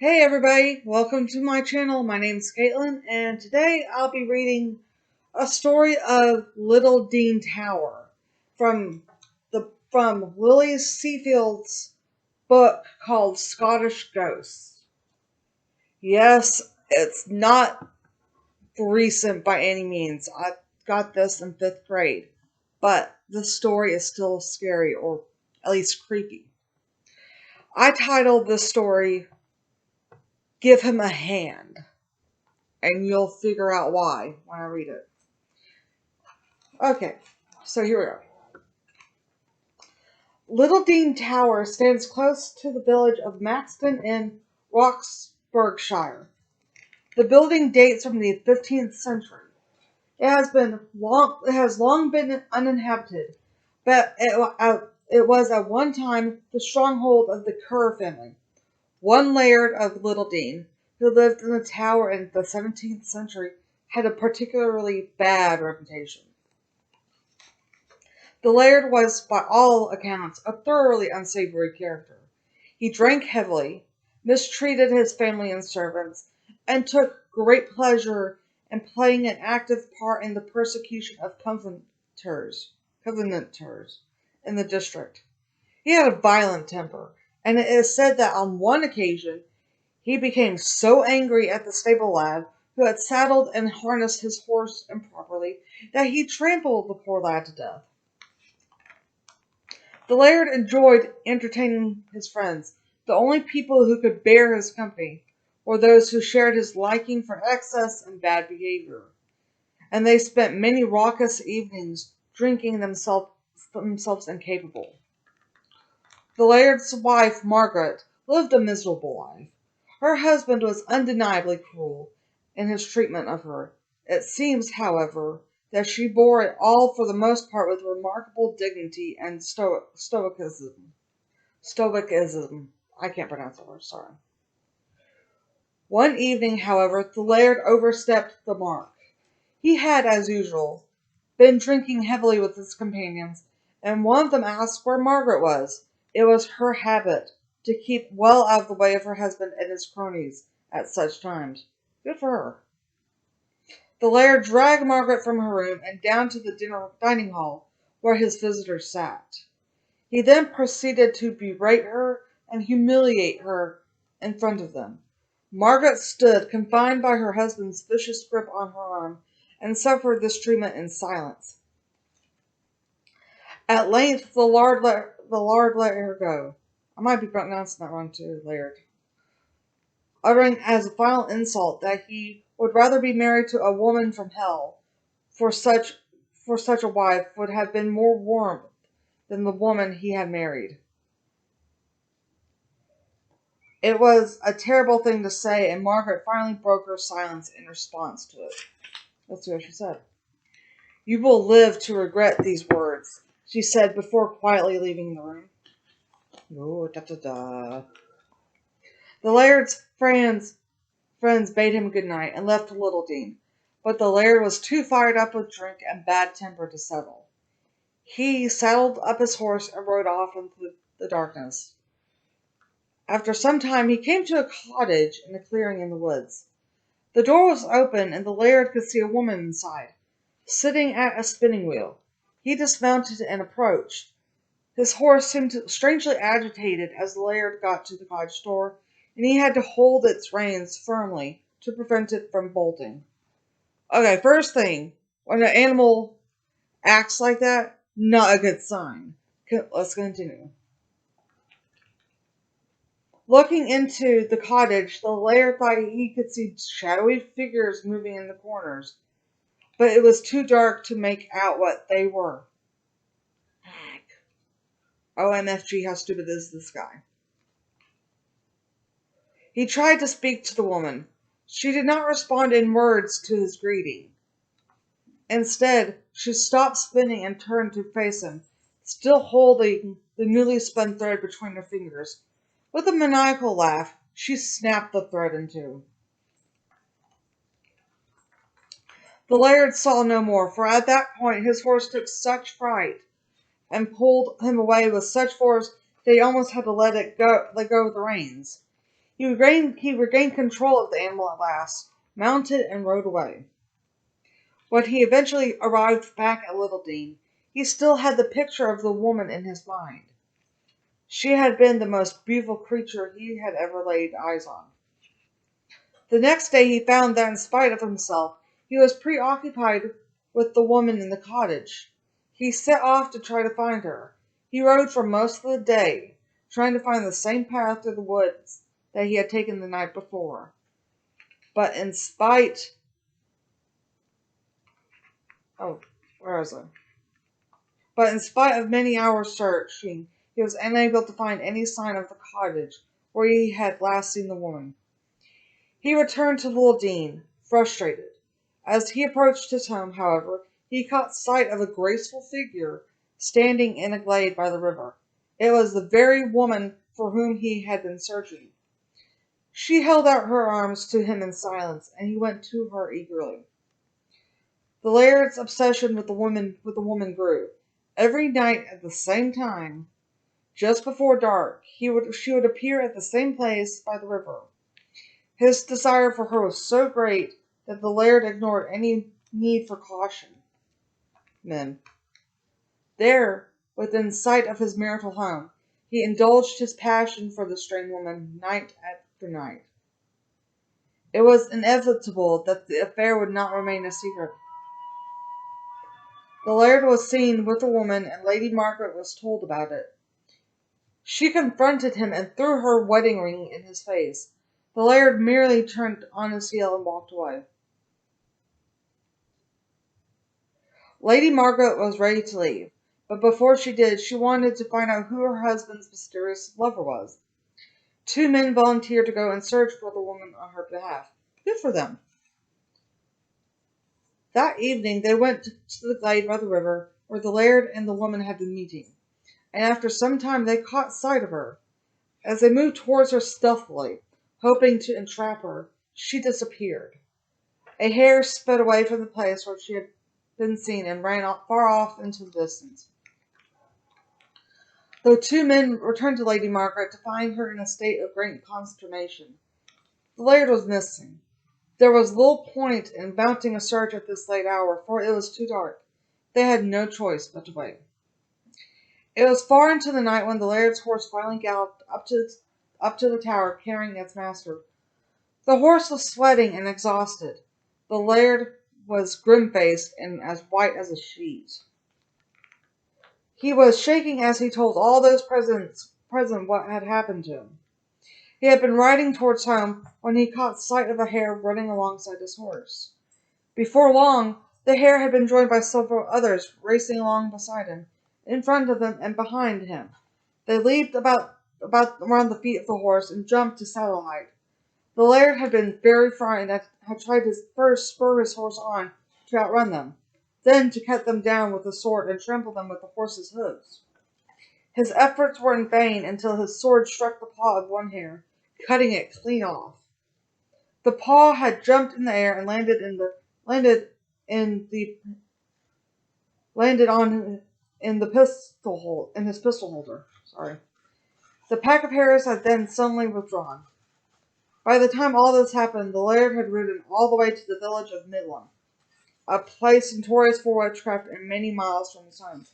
Hey everybody, welcome to my channel. My name's Caitlin, and today I'll be reading a story of Littledean Tower from Lily Seafield's book called Scottish Ghosts. Yes, it's not recent by any means. I got this in 5th grade, but the story is still scary, or at least creepy. I titled this story Give Him a Hand, and you'll figure out why when I read it. Okay, so here we go. Littledean Tower stands close to the village of Maxton in Roxburghshire. The building dates from the 15th century. It has long been uninhabited, but it was at one time the stronghold of the Kerr family, one laird of Littledean, who lived in the tower in the 17th century, had a particularly bad reputation. The laird was, by all accounts, a thoroughly unsavory character. He drank heavily, mistreated his family and servants, and took great pleasure in playing an active part in the persecution of Covenanters in the district. He had a violent temper, and it is said that on one occasion he became so angry at the stable lad who had saddled and harnessed his horse improperly that he trampled the poor lad to death. The laird enjoyed entertaining his friends. The only people who could bear his company were those who shared his liking for excess and bad behavior, and they spent many raucous evenings drinking themselves incapable. The laird's wife, Margaret, lived a miserable life. Her husband was undeniably cruel in his treatment of her. It seems, however, that she bore it all for the most part with remarkable dignity and stoicism. Stoicism. I can't pronounce the word, sorry. One evening, however, the laird overstepped the mark. He had, as usual, been drinking heavily with his companions, and one of them asked where Margaret was. It was her habit to keep well out of the way of her husband and his cronies at such times. Good for her. The laird dragged Margaret from her room and down to the dining hall, where his visitors sat. He then proceeded to berate her and humiliate her in front of them. Margaret stood, confined by her husband's vicious grip on her arm, and suffered this treatment in silence. At length, the Lord let her go. I might be pronouncing that wrong too, Laird. Uttering as a final insult that he would rather be married to a woman from hell, for such a wife would have been more warmth than the woman he had married. It was a terrible thing to say, and Margaret finally broke her silence in response to it. Let's see what she said. "You will live to regret these words," she said before quietly leaving the room. Oh, da da da. The laird's friends bade him good night and left Littledean, but the laird was too fired up with drink and bad temper to settle. He saddled up his horse and rode off into the darkness. After some time he came to a cottage in a clearing in the woods. The door was open, and the laird could see a woman inside, sitting at a spinning wheel. He dismounted and approached. His horse seemed strangely agitated as the laird got to the cottage door, and he had to hold its reins firmly to prevent it from bolting. Okay, first thing, when an animal acts like that, not a good sign. Let's continue. Looking into the cottage, the laird thought he could see shadowy figures moving in the corners, but it was too dark to make out what they were. Heck. OMFG, how stupid is this guy? He tried to speak to the woman. She did not respond in words to his greeting. Instead, she stopped spinning and turned to face him, still holding the newly spun thread between her fingers. With a maniacal laugh, she snapped the thread in two. The laird saw no more, for at that point his horse took such fright and pulled him away with such force that he almost had to let go of the reins. He regained control of the animal at last, mounted, and rode away. When he eventually arrived back at Littledean, he still had the picture of the woman in his mind. She had been the most beautiful creature he had ever laid eyes on. The next day he found that in spite of himself, he was preoccupied with the woman in the cottage. He set off to try to find her. He rode for most of the day, trying to find the same path through the woods that he had taken the night before. But in spite oh, where is it? But in spite of many hours searching, he was unable to find any sign of the cottage where he had last seen the woman. He returned to Littledean, frustrated. As he approached his home, however, he caught sight of a graceful figure standing in a glade by the river. It was the very woman for whom he had been searching. She held out her arms to him in silence, and he went to her eagerly. The laird's obsession with the woman grew. Every night at the same time, just before dark, she would appear at the same place by the river. His desire for her was so great that the laird ignored any need for caution. Then, there, within sight of his marital home, he indulged his passion for the strange woman night after night. It was inevitable that the affair would not remain a secret. The laird was seen with the woman, and Lady Margaret was told about it. She confronted him and threw her wedding ring in his face. The laird merely turned on his heel and walked away. Lady Margaret was ready to leave, but before she did, she wanted to find out who her husband's mysterious lover was. 2 men volunteered to go and search for the woman on her behalf. Good for them. That evening they went to the glade by the river, where the laird and the woman had been meeting, and after some time they caught sight of her. As they moved towards her stealthily, hoping to entrap her, she disappeared. A hare sped away from the place where she had been seen and ran far off into the distance. The 2 men returned to Lady Margaret to find her in a state of great consternation. The laird was missing. There was little point in mounting a search at this late hour, for it was too dark. They had no choice but to wait. It was far into the night when the laird's horse finally galloped up to the tower, carrying its master. The horse was sweating and exhausted. The laird was grim-faced and as white as a sheet. He was shaking as he told all those present what had happened to him. He had been riding towards home when he caught sight of a hare running alongside his horse. Before long, the hare had been joined by several others racing along beside him, in front of them and behind him. They leaped about around the feet of the horse and jumped to saddle height. The laird had been very frightened and had tried to first spur his horse on to outrun them, then to cut them down with the sword and trample them with the horse's hoofs. His efforts were in vain until his sword struck the paw of one hare, cutting it clean off. The paw had jumped in the air and landed in his pistol holder. The pack of hares had then suddenly withdrawn. By the time all this happened, the laird had ridden all the way to the village of Midland, a place notorious for witchcraft and many miles from his home.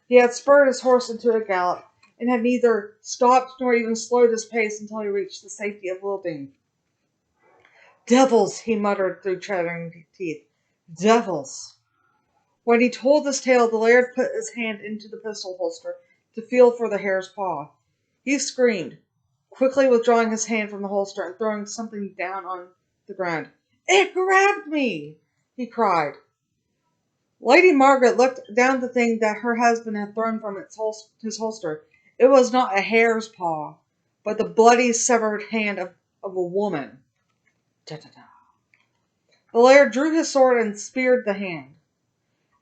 He had spurred his horse into a gallop, and had neither stopped nor even slowed his pace until he reached the safety of Littledean. "Devils!" he muttered through chattering teeth. "Devils!" When he told this tale, the laird put his hand into the pistol holster to feel for the hare's paw. He screamed, quickly withdrawing his hand from the holster and throwing something down on the ground. "It grabbed me!" he cried. Lady Margaret looked down the thing that her husband had thrown from his holster. It was not a hare's paw, but the bloody, severed hand of a woman. Da-da-da. The laird drew his sword and speared the hand.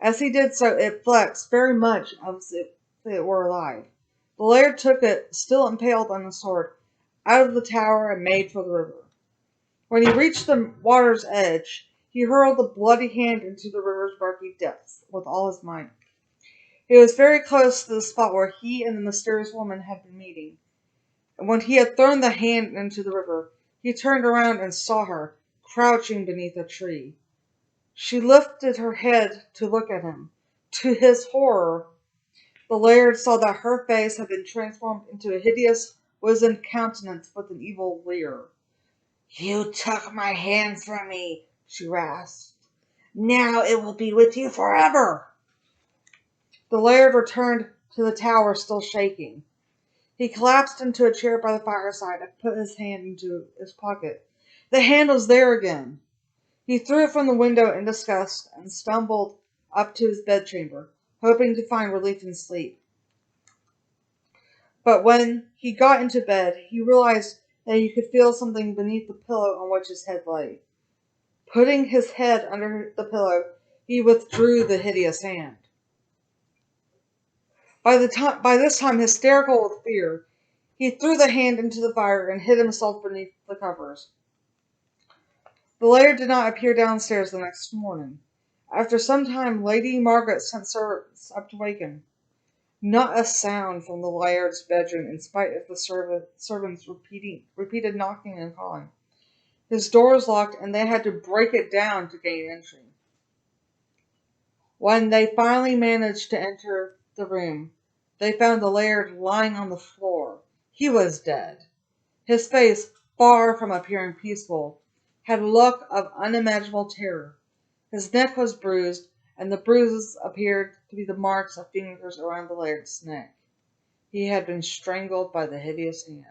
As he did so, it flexed very much as if it were alive. The laird took it, still impaled on the sword, out of the tower and made for the river. When he reached the water's edge, he hurled the bloody hand into the river's murky depths with all his might. He was very close to the spot where he and the mysterious woman had been meeting. And when he had thrown the hand into the river, he turned around and saw her, crouching beneath a tree. She lifted her head to look at him. To his horror, the laird saw that her face had been transformed into a hideous, wizened countenance with an evil leer. "You took my hand from me," she rasped. "Now it will be with you forever." The laird returned to the tower, still shaking. He collapsed into a chair by the fireside and put his hand into his pocket. The hand was there again. He threw it from the window in disgust and stumbled up to his bedchamber, hoping to find relief in sleep. But when he got into bed, he realized that he could feel something beneath the pillow on which his head lay. Putting his head under the pillow, he withdrew the hideous hand. By this time, hysterical with fear, he threw the hand into the fire and hid himself beneath the covers. The laird did not appear downstairs the next morning. After some time, Lady Margaret sent servants up to wake him. Not a sound from the laird's bedroom, in spite of the servants' repeated knocking and calling. His door was locked, and they had to break it down to gain entry. When they finally managed to enter the room, they found the laird lying on the floor. He was dead. His face, far from appearing peaceful, had a look of unimaginable terror. His neck was bruised, and the bruises appeared to be the marks of fingers around the laird's neck. He had been strangled by the hideous hand.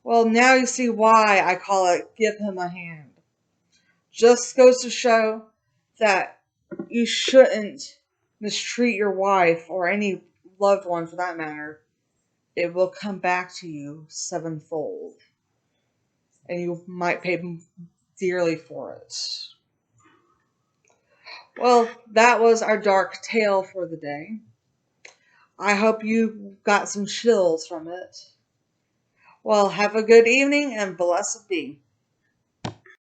Well, now you see why I call it "Give Him a Hand." Just goes to show that you shouldn't mistreat your wife or any loved one for that matter. It will come back to you sevenfold, and you might pay dearly for it. Well, that was our dark tale for the day. I hope you got some chills from it. Well, have a good evening and blessed be.